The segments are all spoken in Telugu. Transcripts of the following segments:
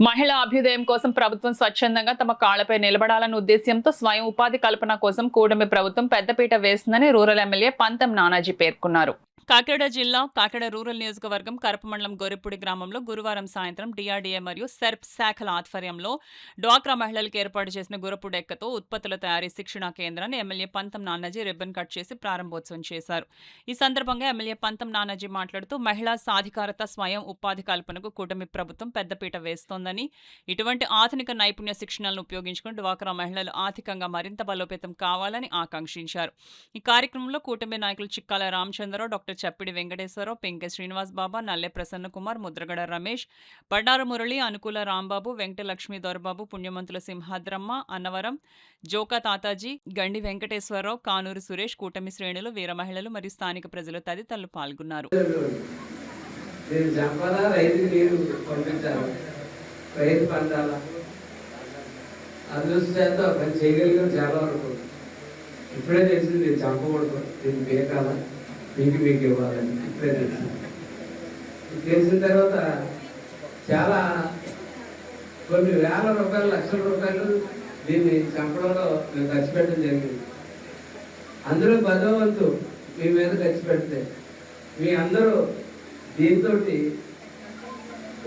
మహిళా అభ్యుదయం కోసం ప్రభుత్వం స్వచ్ఛందంగా తమ కాళ్లపై నిలబడాలన్న ఉద్దేశ్యంతో స్వయం ఉపాధి కల్పన కోసం కూటమి ప్రభుత్వం పెద్దపీట వేస్తుందని రూరల్ ఎమ్మెల్యే పంతం నానాజీ పేర్కొన్నారు. కాకినాడ జిల్లా కాకినాడ రూరల్ నియోజకవర్గం కరప మండలం గోరెపూడి గ్రామంలో గురువారం సాయంత్రం డిఆర్డీఏ మరియు సెర్ప్ శాఖల ఆధ్వర్యంలో డ్వాక్రా మహిళలకు ఏర్పాటు చేసిన గురపుడెక్కతో ఉత్పత్తుల తయారీ శిక్షణా కేంద్రాన్ని ఎమ్మెల్యే పంతం నానాజీ రిబ్బన్ కట్ చేసి ప్రారంభోత్సవం చేశారు. ఈ సందర్భంగా ఎమ్మెల్యే పంతం నానాజీ మాట్లాడుతూ మహిళా సాధికారత స్వయం ఉపాధి కల్పనకు కూటమి ప్రభుత్వం పెద్దపీట వేస్తోందని, ఇటువంటి ఆధునిక నైపుణ్య శిక్షణలను ఉపయోగించుకుని డ్వాక్రా మహిళలు ఆర్థికంగా మరింత బలోపేతం కావాలని ఆకాంక్షించారు. ఈ కార్యక్రమంలో కూటమి నాయకులు చిక్కాల రామచంద్రరావు, డాక్టర్ చప్పిడి వెంకటేశ్వరరావు, పెంకె శ్రీనివాస్ బాబా, నల్లె ప్రసన్న కుమార్, ముద్రగడ రమేష్, బండారు మురళి, అనుకూల రాంబాబు, వెంకట లక్ష్మీ దొరబాబు, పుణ్యమంతుల సింహాద్రమ్మ, అన్నవరం జోకా తాతాజీ, గండి వెంకటేశ్వరరావు, కానూరు సురేష్, కూటమి శ్రేణులు, వీర మహిళలు మరియు స్థానిక ప్రజలు తదితరులు పాల్గొన్నారు. ఇప్పుడే తెలిసింది నేను చంపకూడదు, నేను బేకాల మీకు ఇవ్వాలని ఇప్పుడే తెలిసిన తర్వాత చాలా కొన్ని వేల రూపాయలు, లక్షల రూపాయలు దీన్ని చంపడంలో మేము ఖర్చు పెట్టడం జరిగింది. అందులో 10వ వంతు మీ మీద ఖర్చు పెడితే మీ అందరూ దీంతో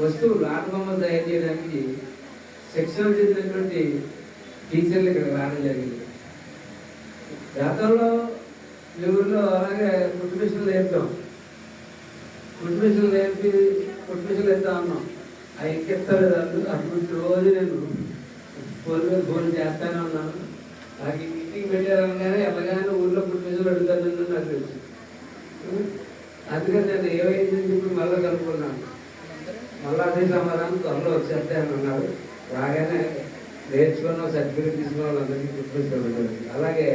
వస్తువులు ఆటబొమ్మలు తయారు చేయడానికి శిక్షణ చెందినటువంటి టీచర్లు ఇక్కడ రావడం జరిగింది. గతంలో మీ ఊళ్ళో అలాగే కుట్టు మిషన్లు వేస్తాం, కుట్టు మిషన్లు వేద్దాం అన్నాం. అవి ఎక్కిస్తారు అప్పుడు రోజు నేను ఫోన్ చేస్తానే ఉన్నాను. నాకు ఇంటికి పెట్టారనగానే ఎలాగానే ఊళ్ళో కుట్టు మిషన్లు అడుగుతానని నాకు తెలుసు. అందుకని నేను ఏమైందని చెప్పి మళ్ళీ కనుక్కున్నాను. మళ్ళీ అదే సమాధానం త్వరలో వచ్చేస్తాయని అన్నారు. రాగానే నేర్చుకున్న సర్టిఫికేట్ తీసుకున్న వాళ్ళందరికీ కుట్టు మిషన్లు అలాగే